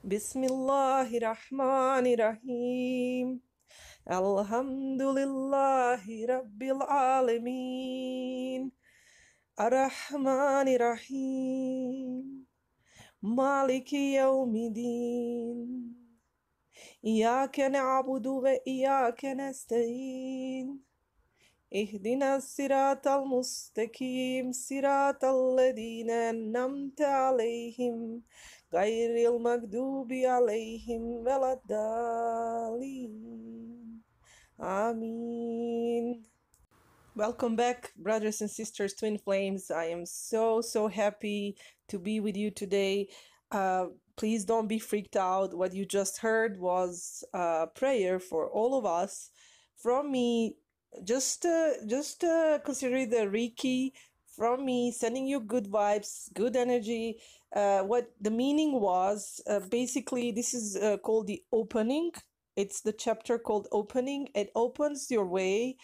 Bismillahirrahmanirrahim. Alhamdulillahi Rabbil Alameen. Ar-Rahmanir-Rahim. Maliki Yawmiddin. Iyaka na'budu wa iyaka nasta'in. اهدنا الصراط المستقيم صراط الذين أنعمت عليهم غير المغضوب عليهم ولا الضالين. Amen. Welcome back, brothers and sisters, twin flames. I am so happy to be with you today. Please don't be freaked out. What you just heard was a prayer for all of us from me. Just consider the Reiki from me, sending you good vibes, good energy. What the meaning was, basically, this is called the opening. It's the chapter called opening. It opens your way.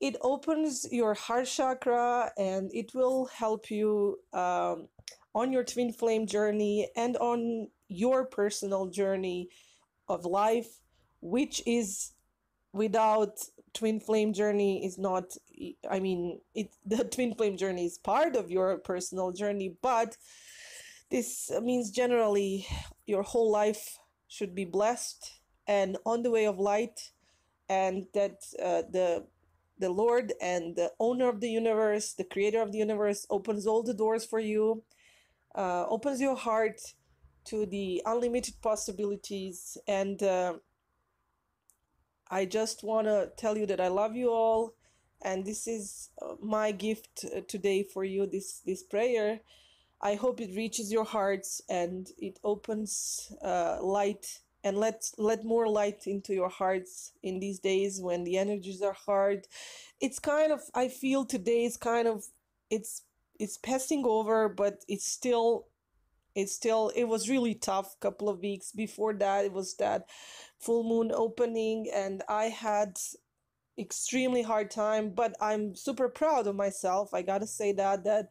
It opens your heart chakra, and it will help you on your twin flame journey and on your personal journey of life, which is without twin flame journey is not, I mean, the twin flame journey is part of your personal journey, but this means generally your whole life should be blessed and on the way of light, and that the Lord and the owner of the universe, the creator of the universe, opens all the doors for you, opens your heart to the unlimited possibilities. And I just want to tell you that I love you all, and this is my gift today for you, this prayer. I hope it reaches your hearts and it opens light, and let more light into your hearts in these days when the energies are hard. It's kind of, I feel today is kind of, it's passing over, but it was really tough. Couple of weeks before that, it was that full moon opening, and I had extremely hard time, but I'm super proud of myself. I gotta say that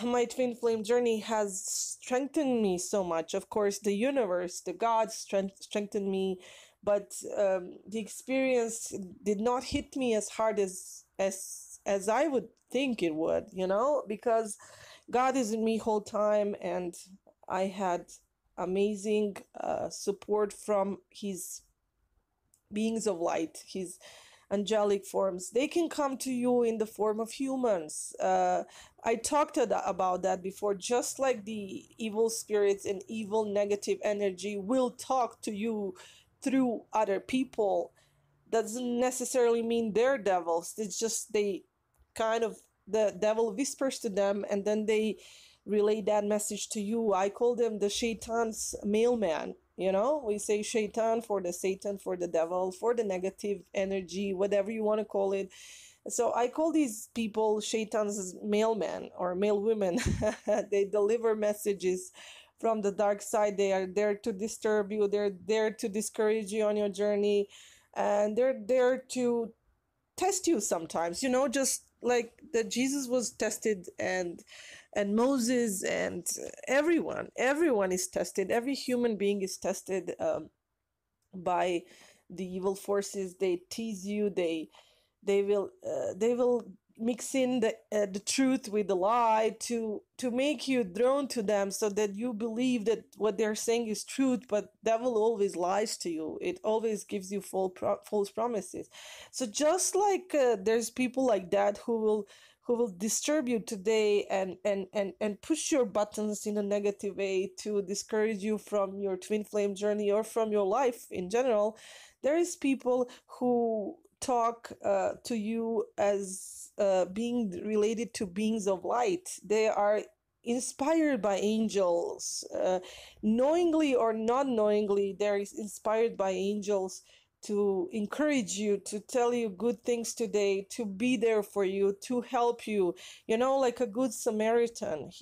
my twin flame journey has strengthened me so much. Of course, the universe, the God strengthened me, but the experience did not hit me as hard as I would think it would, because God is in me whole time, and I had amazing support from His beings of light, His angelic forms. They can come to you in the form of humans. I talked about that before. Just like the evil spirits and evil negative energy will talk to you through other people, doesn't necessarily mean they're devils. It's just the devil whispers to them, and then they relay that message to you. I call them the shaitan's mailman. We say shaitan for the Satan, for the devil, for the negative energy, whatever you want to call it. So I call these people shaitan's mailmen or mailwomen. They deliver messages from the dark side. They are there to disturb you. They're there to discourage you on your journey. And they're there to test you sometimes, just like that Jesus was tested, and Moses, and everyone is tested. Every human being is tested by the evil forces. They tease you. They will mix in the truth with the lie to make you drawn to them, so that you believe that what they're saying is truth. But devil always lies to you. It always gives you false promises. So just like there's people like that who will disturb you today and push your buttons in a negative way to discourage you from your twin flame journey or from your life in general, there is people who talk to you as being related to beings of light. They are inspired by angels, knowingly or not knowingly. They're inspired by angels to encourage you, to tell you good things today, to be there for you, to help you, like a Good Samaritan.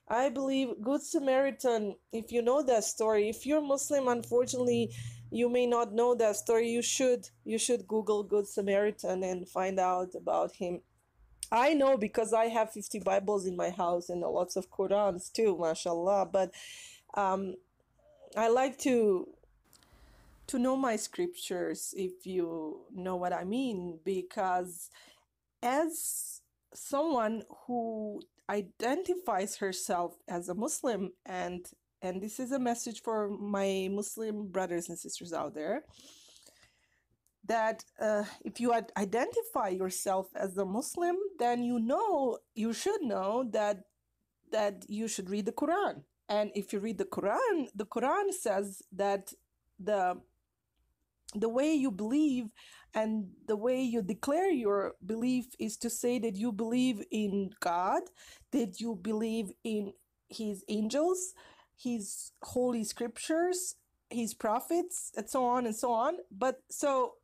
I believe Good Samaritan, if you know that story, if you're Muslim, unfortunately, you may not know that story. You should Google Good Samaritan and find out about him. I know because I have 50 Bibles in my house and lots of Qurans too, mashallah. But I like to know my scriptures, if you know what I mean, because as someone who identifies herself as a Muslim, and this is a message for my Muslim brothers and sisters out there, that if you identify yourself as a Muslim, then you should know that you should read the Quran. And if you read the Quran says that the the way you believe and the way you declare your belief is to say that you believe in God, that you believe in his angels, his holy scriptures, his prophets, and so on and so on. But so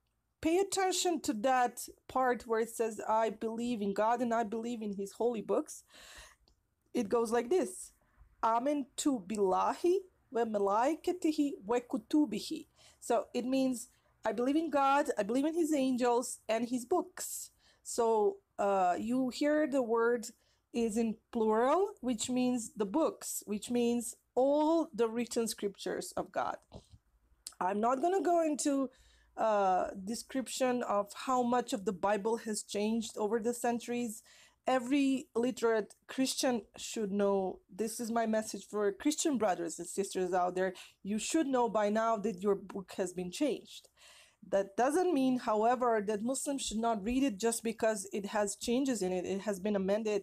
pay attention to that part where it says, I believe in God and I believe in his holy books. It goes like this: Amentu billahi wa malaikatihi wa kutubihi. So it means I believe in God, I believe in his angels and his books. So you hear the word is in plural, which means the books, which means all the written scriptures of God. I'm not going to go into description of how much of the Bible has changed over the centuries. Every literate Christian should know. This is my message for Christian brothers and sisters out there. You should know by now that your book has been changed. That doesn't mean, however, that Muslims should not read it just because it has changes in it. It has been amended.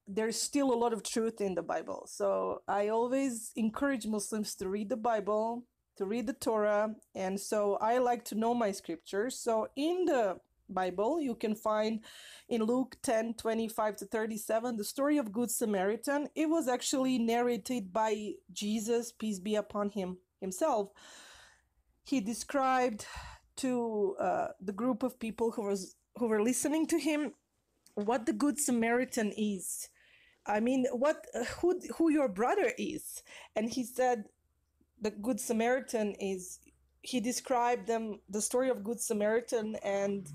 There's still a lot of truth in the Bible. So I always encourage Muslims to read the Bible, to read the Torah. And so I like to know my scriptures. So in the Bible, you can find in Luke 10:25-37 the story of Good Samaritan. It was actually narrated by Jesus, peace be upon him, himself. He described to the group of people who were listening to him what the Good Samaritan is. I mean, who your brother is. And he said the Good Samaritan is, he described them the story of Good Samaritan and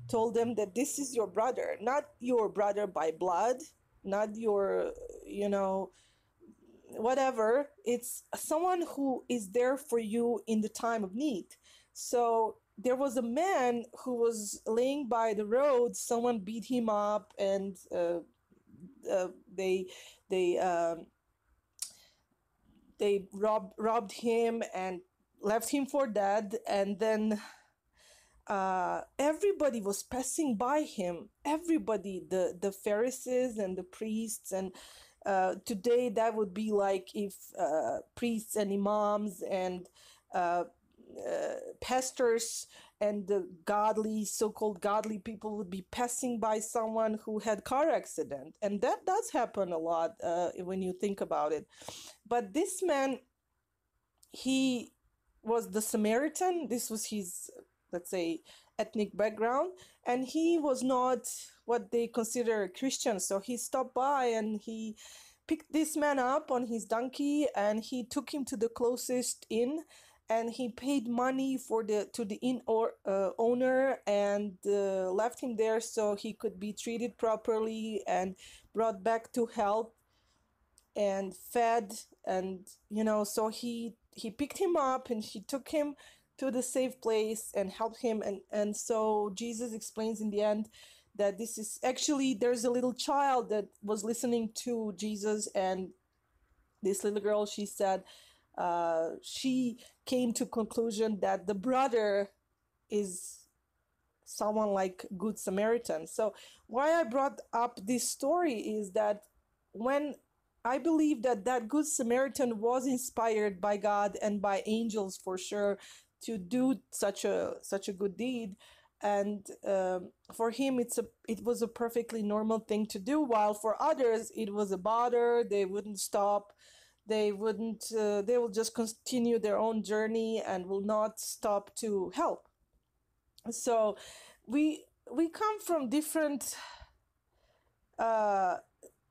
told them that this is your brother, not your brother by blood, not your, whatever. It's someone who is there for you in the time of need. So there was a man who was laying by the road. Someone beat him up, and they they they robbed him and left him for dead. And then everybody was passing by him. Everybody, the Pharisees and the priests, and today that would be like if priests and imams and pastors and the godly, so-called godly people would be passing by someone who had car accident. And that does happen a lot when you think about it. But this man, he was the Samaritan. This was his, let's say, ethnic background. And he was not what they consider Christian. So he stopped by and he picked this man up on his donkey and he took him to the closest inn. And he paid money to the inn owner and left him there so he could be treated properly and brought back to health and fed. And so he picked him up and he took him to the safe place and helped him. And so Jesus explains in the end that this is actually, there's a little child that was listening to Jesus, and this little girl, she said, she came to conclusion that the brother is someone like Good Samaritan. So why I brought up this story is that when I believe that Good Samaritan was inspired by God and by angels for sure to do such a good deed, and for him it was a perfectly normal thing to do, while for others it was a bother. They wouldn't stop. They will just continue their own journey and will not stop to help. So we come from different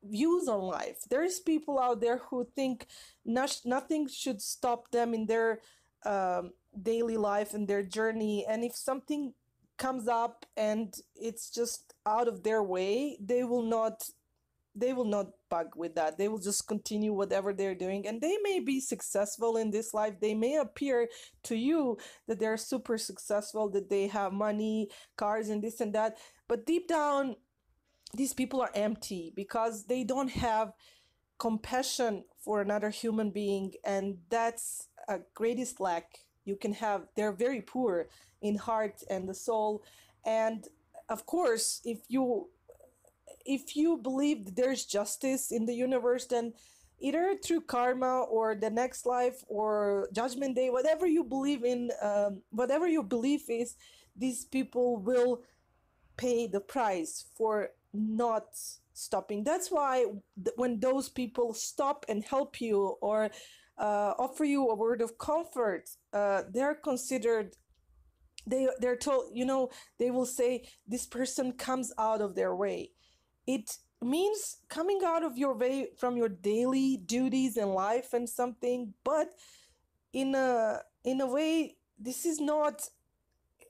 views on life. There's people out there who think nothing should stop them in their daily life and their journey, and if something comes up and it's just out of their way, they will not they will not bug with that. They will just continue whatever they're doing, and they may be successful in this life. They may appear to you that they're super successful, that they have money, cars, and this and that, but deep down these people are empty because they don't have compassion for another human being, and that's a greatest lack you can have. They're very poor in heart and the soul. And of course, if you believe that there's justice in the universe, then either through karma or the next life or judgment day, whatever you believe in, whatever your belief is, these people will pay the price for not stopping. That's why when those people stop and help you or offer you a word of comfort, they're considered, they're told, they will say this person comes out of their way. It means coming out of your way from your daily duties in life and something, but in a way, this is not,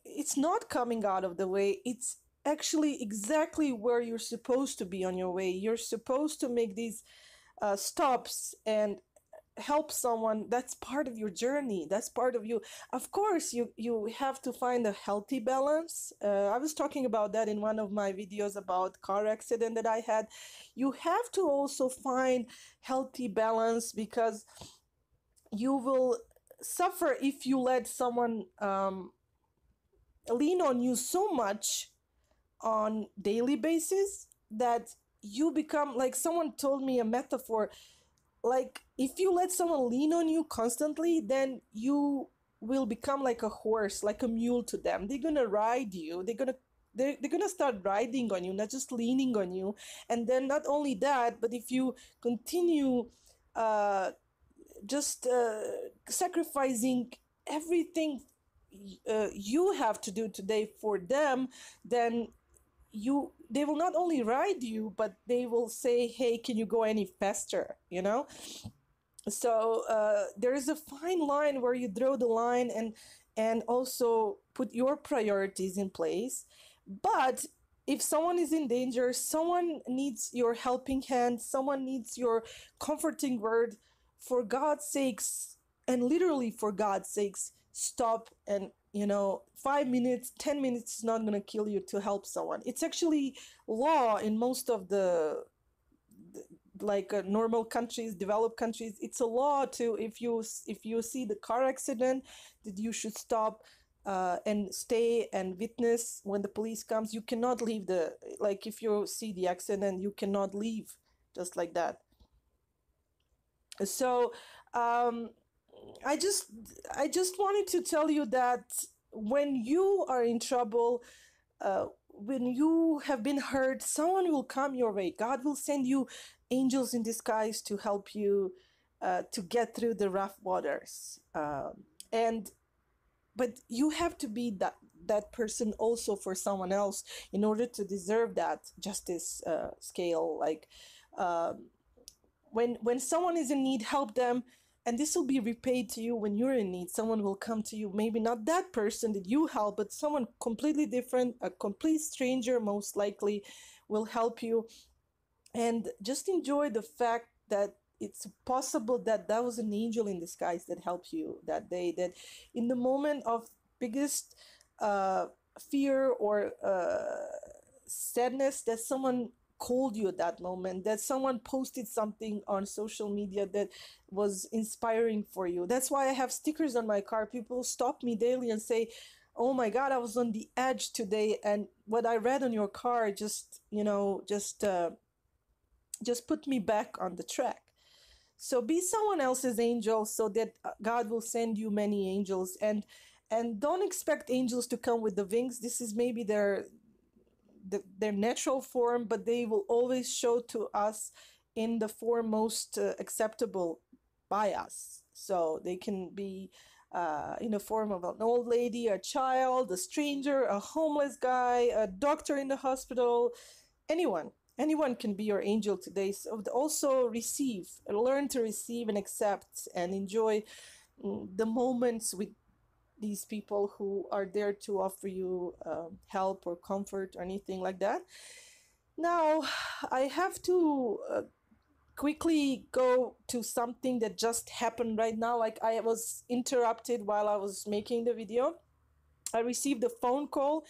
it's not coming out of the way. It's actually exactly where you're supposed to be on your way. You're supposed to make these stops and help someone. That's part of your journey. That's part of you. Of course, you have to find a healthy balance. I was talking about that in one of my videos about car accident that I had. You have to also find healthy balance, because you will suffer if you let someone lean on you so much on daily basis that you become like, someone told me a metaphor, like if you let someone lean on you constantly, then you will become like a horse, like a mule to them. They're gonna ride you, they're gonna start riding on you, not just leaning on you. And then not only that, but if you continue just sacrificing everything you have to do today for them, then they will not only ride you, but they will say, hey, can you go any faster, So there is a fine line where you draw the line, and also put your priorities in place. But if someone is in danger, someone needs your helping hand, someone needs your comforting word, for God's sakes, and literally for God's sakes, stop. And 5 minutes, 10 minutes is not going to kill you to help someone. It's actually law in most of the like normal countries, developed countries. It's a law to, if you see the car accident, that you should stop and stay and witness when the police comes. You cannot leave like if you see the accident, you cannot leave just like that. So I just wanted to tell you that when you are in trouble, when you have been hurt, someone will come your way. God will send you angels in disguise to help you to get through the rough waters. But you have to be that person also for someone else in order to deserve that justice scale. Like when someone is in need, help them. And this will be repaid to you when you're in need. Someone will come to you, maybe not that person that you help, but someone completely different, a complete stranger most likely will help you. And just enjoy the fact that it's possible that that was an angel in disguise that helped you that day, that in the moment of biggest fear or sadness, that someone called you at that moment, that someone posted something on social media that was inspiring for you. That's why I have stickers on my car. People stop me daily and say, oh my God, I was on the edge today, and what I read on your car just put me back on the track. So be someone else's angel, so that God will send you many angels. And don't expect angels to come with the wings. This is maybe their natural form, but they will always show to us in the form most acceptable by us. So they can be in the form of an old lady, a child, a stranger, a homeless guy, a doctor in the hospital, anyone can be your angel today. So also learn to receive and accept and enjoy the moments with these people who are there to offer you help or comfort or anything like that. Now, I have to quickly go to something that just happened right now. Like, I was interrupted while I was making the video. I received a phone call.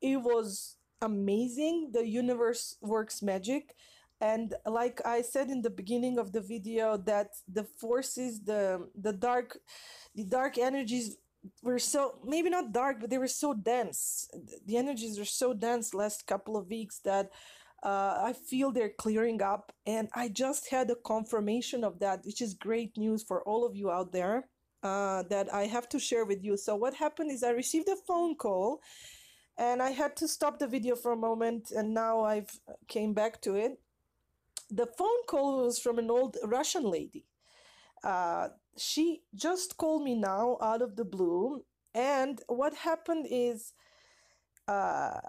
It was amazing. The universe works magic. And like I said in the beginning of the video, that the forces, the dark energies were so, maybe not dark, but they were so dense. The energies were so dense last couple of weeks that I feel they're clearing up, and I just had a confirmation of that, which is great news for all of you out there, that I have to share with you. So what happened is I received a phone call, and I had to stop the video for a moment, and now I've came back to it. The phone call was from an old Russian lady. She just called me now out of the blue, and what happened is, uh,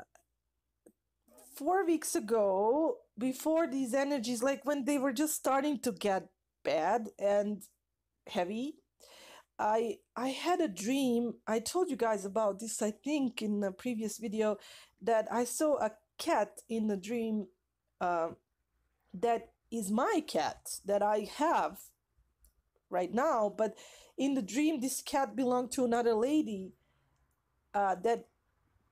4 weeks ago, before these energies, like when they were just starting to get bad and heavy, I had a dream. I told you guys about this, I think, in a previous video, that I saw a cat in the dream, uh, that is my cat that I have right now. But in the dream, this cat belonged to another lady, that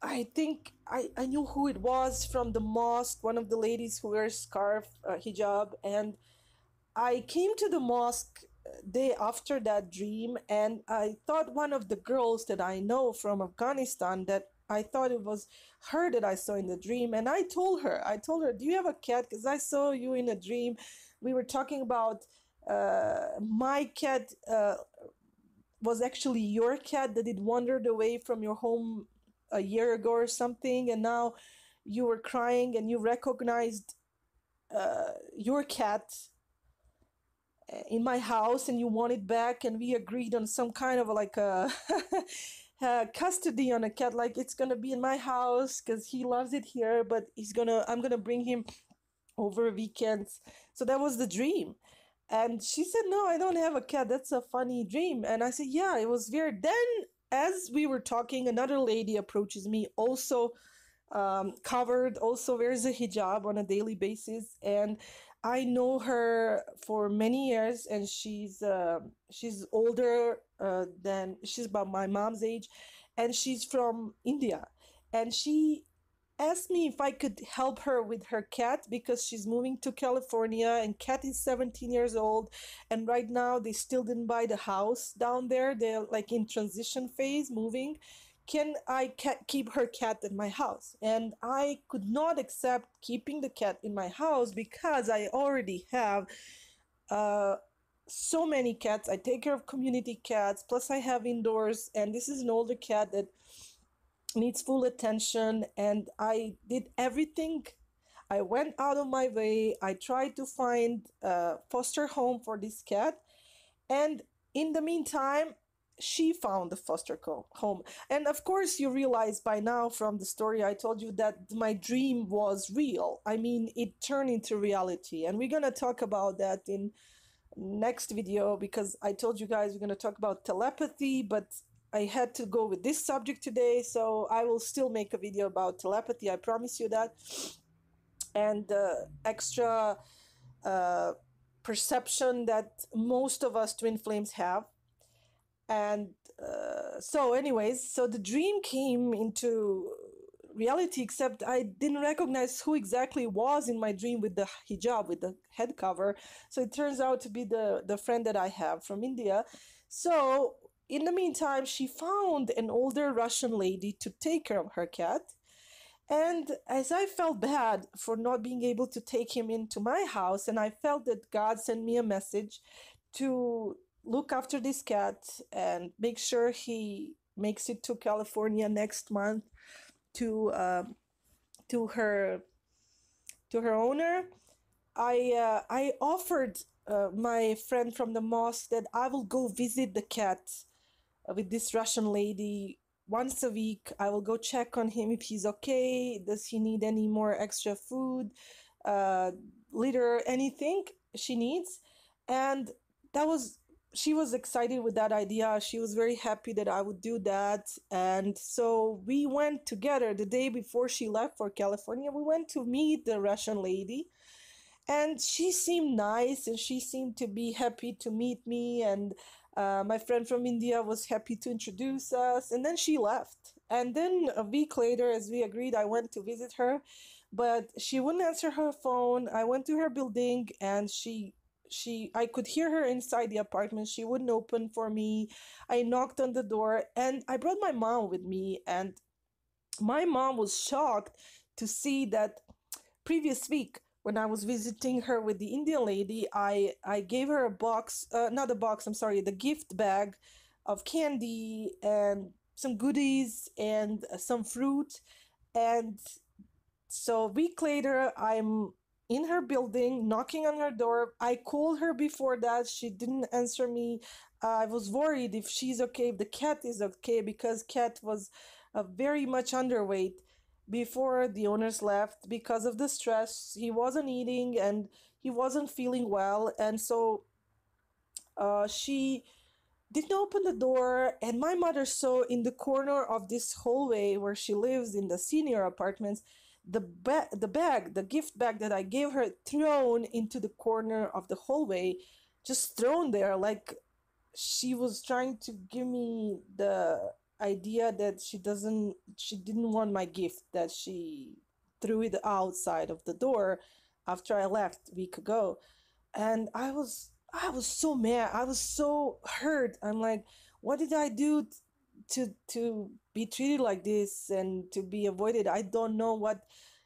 I think I knew who it was from the mosque, one of the ladies who wears scarf, hijab. And I came to the mosque day after that dream, and I thought one of the girls that I know from Afghanistan, that I thought it was her that I saw in the dream. And I told her, do you have a cat? Because I saw you in a dream. We were talking about my cat was actually your cat, that it wandered away from your home a year ago or something, and now you were crying and you recognized your cat in my house, and you want it back, and we agreed on some kind of like a custody on a cat, like it's gonna be in my house because he loves it here, but I'm gonna bring him over weekends. So that was the dream. And she said, no, I don't have a cat. That's a funny dream. And I said, yeah, it was weird. Then, as we were talking, another lady approaches me, also covered, also wears a hijab on a daily basis. And I know her for many years, and she's older than, she's about my mom's age, and she's from India. And she asked me if I could help her with her cat, because she's moving to California, and cat is 17 years old, and right now they still didn't buy the house down there. They're like in transition phase, moving. Can I keep her cat in my house? And I could not accept keeping the cat in my house because I already have uh, so many cats. I take care of community cats, plus I have indoors, and this is an older cat that needs full attention. And I did everything. I went out of my way. I tried to find a foster home for this cat. And in the meantime, she found the foster home. And of course, you realize by now from the story I told you that my dream was real. I mean, it turned into reality. And we're going to talk about that in next video, because I told you guys we're going to talk about telepathy, but I had to go with this subject today, so I will still make a video about telepathy, I promise you that, and extra perception that most of us twin flames have. And so anyways, so the dream came into reality, except I didn't recognize who exactly was in my dream with the hijab, with the head cover. So it turns out to be the friend that I have from India. So in the meantime, she found an older Russian lady to take care of her cat. And as I felt bad for not being able to take him into my house, and I felt that God sent me a message to look after this cat and make sure he makes it to California next month to her owner, I offered my friend from the mosque that I will go visit the cat with this Russian lady once a week. I will go check on him if he's okay. Does he need any more extra food, litter, anything she needs? And that was she was excited with that idea. She was very happy that I would do that. And so we went together the day before she left for California. We went to meet the Russian lady, and she seemed nice and she seemed to be happy to meet me. And my friend from India was happy to introduce us. And then she left. And then a week later, as we agreed, I went to visit her, but she wouldn't answer her phone. I went to her building, and I could hear her inside the apartment. She wouldn't open for me. I knocked on the door, and I brought my mom with me. And my mom was shocked to see that previous week, when I was visiting her with the Indian lady, I gave her a box, not a box, I'm sorry, the gift bag of candy and some goodies and some fruit. And so a week later, I'm in her building, knocking on her door. I called her before that. She didn't answer me. I was worried if she's okay, if the cat is okay, because cat was very much underweight before the owners left because of the stress. He wasn't eating and he wasn't feeling well. And so she didn't open the door, and my mother saw in the corner of this hallway where she lives in the senior apartments, the gift bag that I gave her, thrown into the corner of the hallway, just thrown there, like she was trying to give me the idea that she didn't want my gift, that she threw it outside of the door after I left a week ago. And I was so mad. I was so hurt. I'm like, what did I do to be treated like this and to be avoided? I don't know what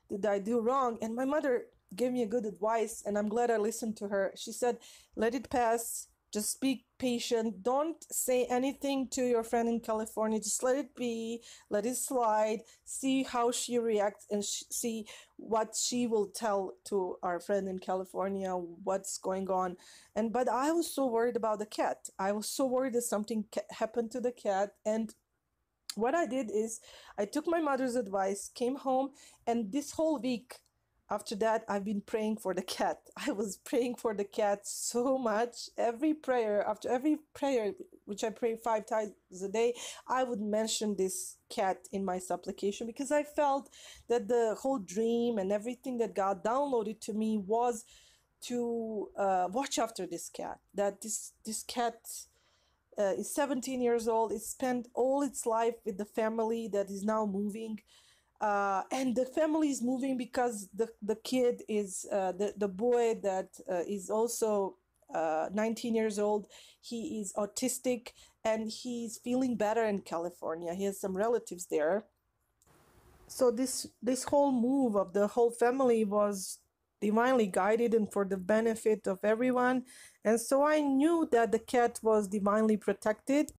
did I do wrong. And my mother gave me a good advice, and I'm glad I listened to her. She said, let it pass. Just be patient. Don't say anything to your friend in California. Just let it be. Let it slide. See how she reacts, and see what she will tell to our friend in California, what's going on. And but I was so worried about the cat. I was so worried that something happened to the cat. And what I did is I took my mother's advice, came home, and this whole week after that, I've been praying for the cat. I was praying for the cat so much. After every prayer, which I pray 5 times a day, I would mention this cat in my supplication, because I felt that the whole dream and everything that God downloaded to me was to watch after this cat. That this cat is 17 years old. It spent all its life with the family that is now moving, and the family is moving because the kid is the boy that is also 19 years old. He is autistic, and he's feeling better in California. He has some relatives there. So this whole move of the whole family was divinely guided and for the benefit of everyone. And so I knew that the cat was divinely protected,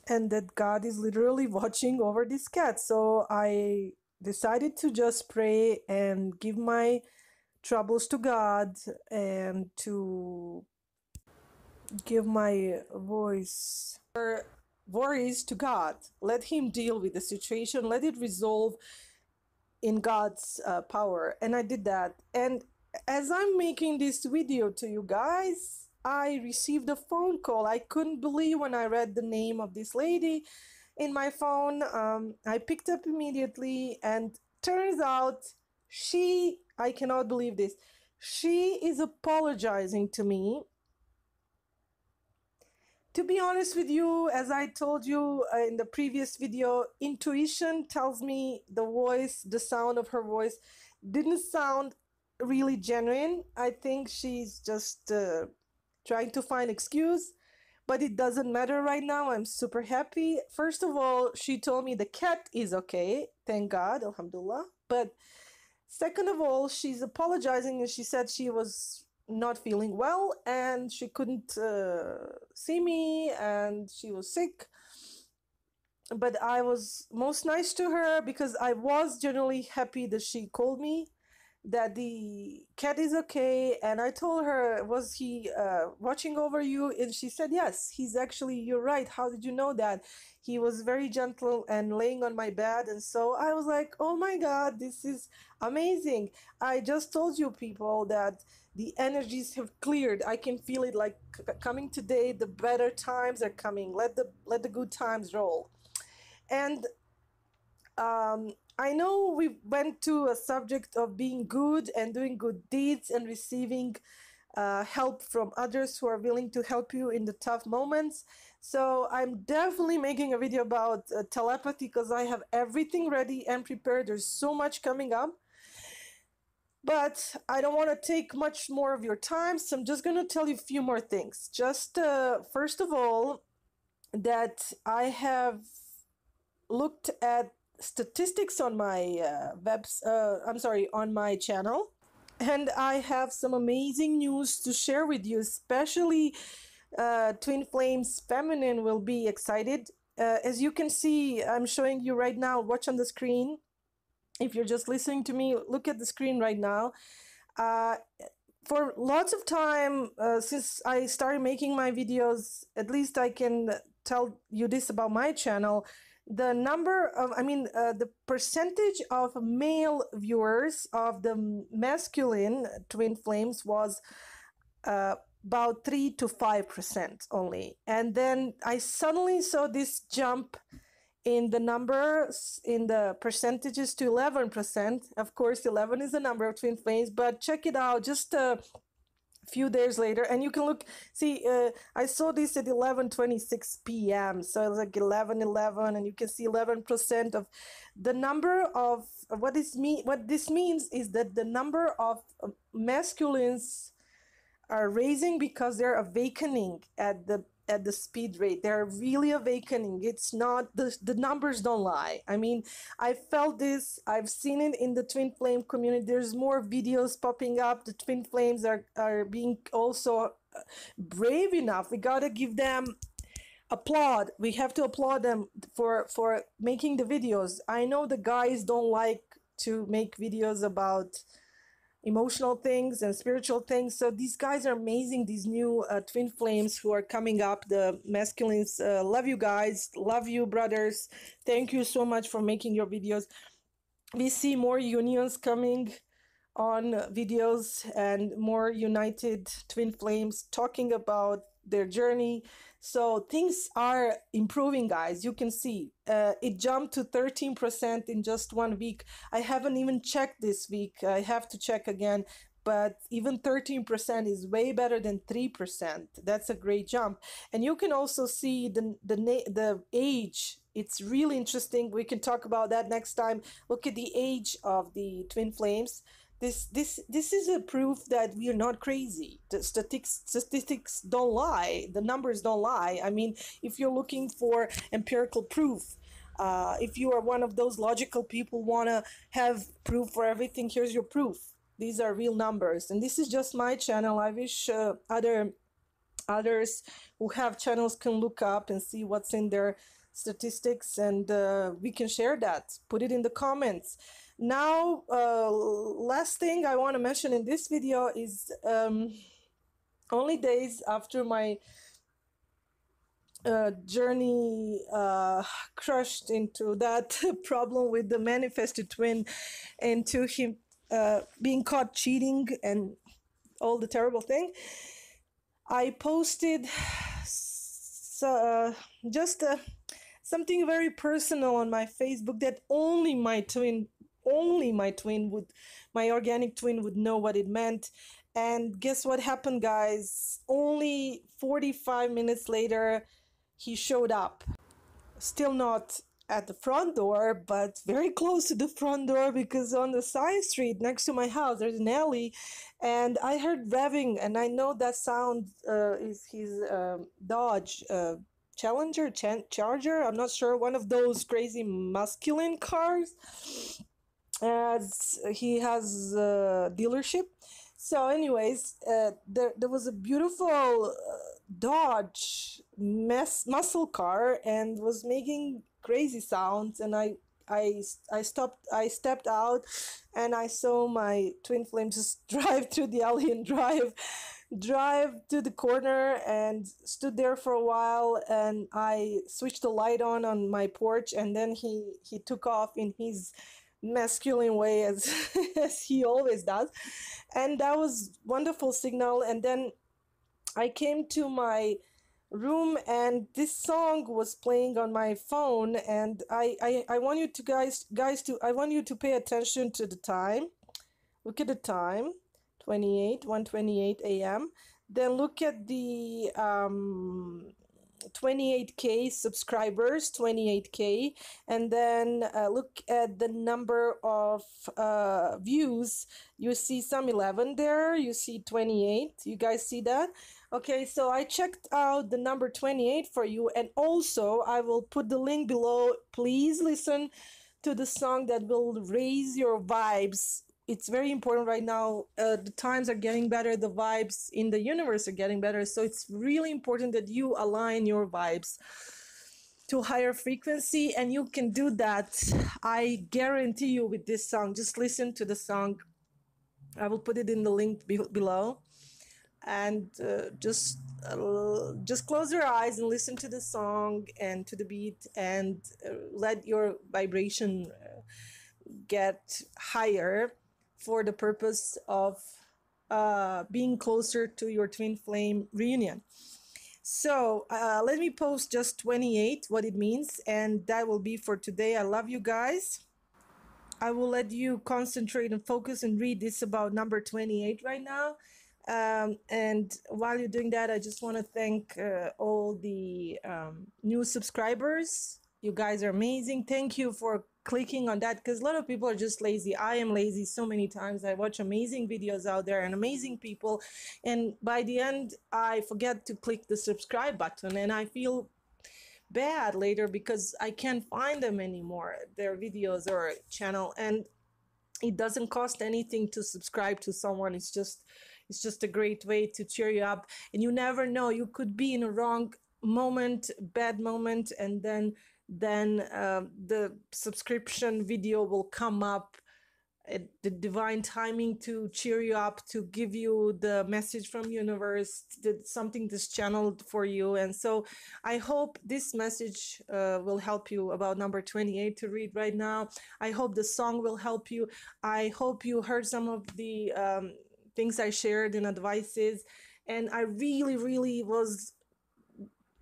and that God is literally watching over this cat. So I decided to just pray and give my troubles to God, and to give my worries to God. Let Him deal with the situation. Let it resolve in God's power. And I did that. And as I'm making this video to you guys, I received a phone call. I couldn't believe when I read the name of this lady in my phone. I picked up immediately, and turns out I cannot believe this, she is apologizing to me. To be honest with you, as I told you in the previous video, intuition tells me the sound of her voice didn't sound really genuine. I think she's just trying to find excuse, but it doesn't matter right now. I'm super happy. First of all, she told me the cat is okay. Thank God, alhamdulillah. But second of all, she's apologizing, and she said she was not feeling well and she couldn't see me and she was sick. But I was most nice to her because I was generally happy that she called me, that the cat is okay. And I told her, was he watching over you? And she said, yes, he's actually, you're right. How did you know that? He was very gentle and laying on my bed. And so I was like, oh my God, this is amazing. I just told you people that the energies have cleared. I can feel it like coming today. The better times are coming. Let the good times roll. And I know we went to a subject of being good and doing good deeds and receiving help from others who are willing to help you in the tough moments. So I'm definitely making a video about telepathy because I have everything ready and prepared. There's so much coming up. But I don't want to take much more of your time, so I'm just going to tell you a few more things. Just first of all, that I have looked at statistics on my on my channel, and I have some amazing news to share with you, especially Twin Flames Feminine will be excited. As you can see, I'm showing you right now, watch on the screen. If you're just listening to me, look at the screen right now. For lots of time, since I started making my videos, at least I can tell you this about my channel. The number of, the percentage of male viewers of the masculine Twin Flames was about 3 to 5% only. And then I suddenly saw this jump in the numbers, in the percentages to 11%. Of course, 11 is the number of Twin Flames, but check it out just a few days later, and you can look, see, I saw this at 11:26 p.m. So it's like 11:11, and you can see 11% of the number of what this means is that the number of masculines are raising because they're awakening at the speed rate. They're really awakening. It's not, the numbers don't lie. I mean, I felt this, I've seen it in the Twin Flame community. There's more videos popping up. The Twin Flames are being also brave enough. We gotta give them applaud. We have to applaud them for making the videos. I know the guys don't like to make videos about emotional things and spiritual things. So these guys are amazing. These new Twin Flames who are coming up, the masculines. Love you guys. Love you, brothers. Thank you so much for making your videos. We see more unions coming on videos and more united Twin Flames talking about their journey. So things are improving, guys. You can see it jumped to 13% in just 1 week. I haven't even checked this week. I have to check again, but even 13% is way better than 3%. That's a great jump. And you can also see the age. It's really interesting. We can talk about that next time. Look at the age of the Twin Flames. This is a proof that we are not crazy. The statistics don't lie. The numbers don't lie. I mean, if you're looking for empirical proof, if you are one of those logical people want to have proof for everything, here's your proof. These are real numbers. And this is just my channel. I wish others who have channels can look up and see what's in their statistics, and we can share that. Put it in the comments. Now, last thing I want to mention in this video is only days after my journey crushed into that problem with the manifested twin, into him being caught cheating and all the terrible thing. I posted just something very personal on my Facebook that only my organic twin would know what it meant. And guess what happened, guys? Only 45 minutes later, he showed up. Still not at the front door, but very close to the front door, because on the side street next to my house, there's an alley, and I heard revving, and I know that sound is his Dodge Challenger, Charger, I'm not sure, one of those crazy masculine cars. As he has a dealership. So anyways, there was a beautiful Dodge muscle car and was making crazy sounds, and I I stepped out, and I saw my twin flame just drive through the alley and drive to the corner, and stood there for a while, and I switched the light on my porch, and then he took off in his masculine way, as as he always does. And that was wonderful signal. And then I came to my room, and this song was playing on my phone, and I want you to guys to I want you to pay attention to the time. Look at the time, 1:28 a.m. Then look at the 28K subscribers, 28K, and then look at the number of views. You see some 11 there, you see 28. You guys see that? Okay, so I checked out the number 28 for you, and also I will put the link below. Please listen to the song that will raise your vibes. It's very important right now. The times are getting better, the vibes in the universe are getting better, so it's really important that you align your vibes to higher frequency, and you can do that, I guarantee you, with this song. Just listen to the song. I will put it in the link below, and just close your eyes and listen to the song and to the beat, and let your vibration get higher, for the purpose of being closer to your twin flame reunion. So let me post just 28, what it means, and that will be for today. I love you guys. I will let you concentrate and focus and read this about number 28 right now. And while you're doing that, I just want to thank all the new subscribers. You guys are amazing. Thank you for clicking on that, because a lot of people are just lazy. I am lazy so many times. I watch amazing videos out there and amazing people, and by the end I forget to click the subscribe button, and I feel bad later because I can't find them anymore, their videos or channel. And it doesn't cost anything to subscribe to someone. It's just a great way to cheer you up. And you never know, you could be in a wrong moment, bad moment, and then the subscription video will come up at the divine timing to cheer you up, to give you the message from universe, that something is channeled for you. And so I hope this message will help you about number 28 to read right now. I hope the song will help you. I hope you heard some of the things I shared in advices, and I really was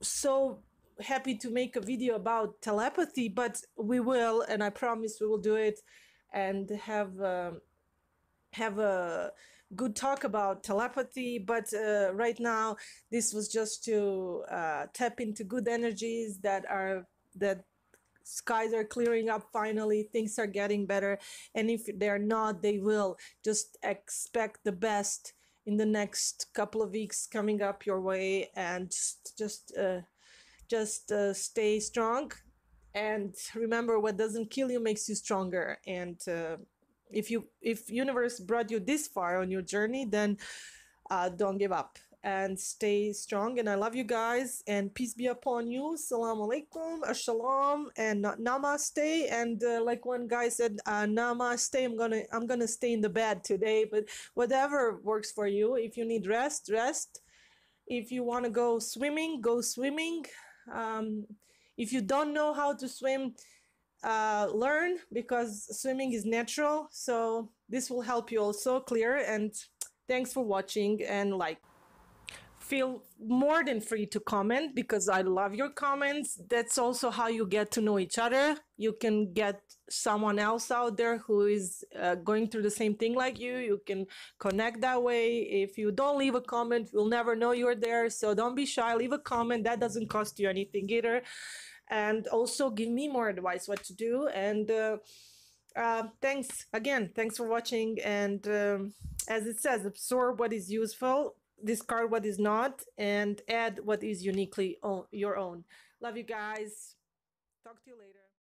so happy to make a video about telepathy, but we will, and I promise we will do it, and have a good talk about telepathy. But right now this was just to tap into good energies that skies are clearing up finally, things are getting better, and if they're not, they will. Just expect the best in the next couple of weeks coming up your way, and just stay strong, and remember, what doesn't kill you makes you stronger. And if universe brought you this far on your journey, then don't give up and stay strong. And I love you guys, and peace be upon you. Salam alaikum, assalam, and namaste. And like one guy said, namaste. I'm gonna stay in the bed today, but whatever works for you. If you need rest, rest. If you want to go swimming, go swimming. If you don't know how to swim, learn, because swimming is natural. So this will help you also clear. And thanks for watching, and like, feel more than free to comment, because I love your comments. That's also how you get to know each other. You can get someone else out there who is going through the same thing like you. You can connect that way. If you don't leave a comment, we'll never know you're there. So don't be shy, leave a comment. That doesn't cost you anything either. And also give me more advice what to do. And thanks again. Thanks for watching. And as it says, absorb what is useful, discard what is not, and add what is uniquely your own. Love you guys. Talk to you later.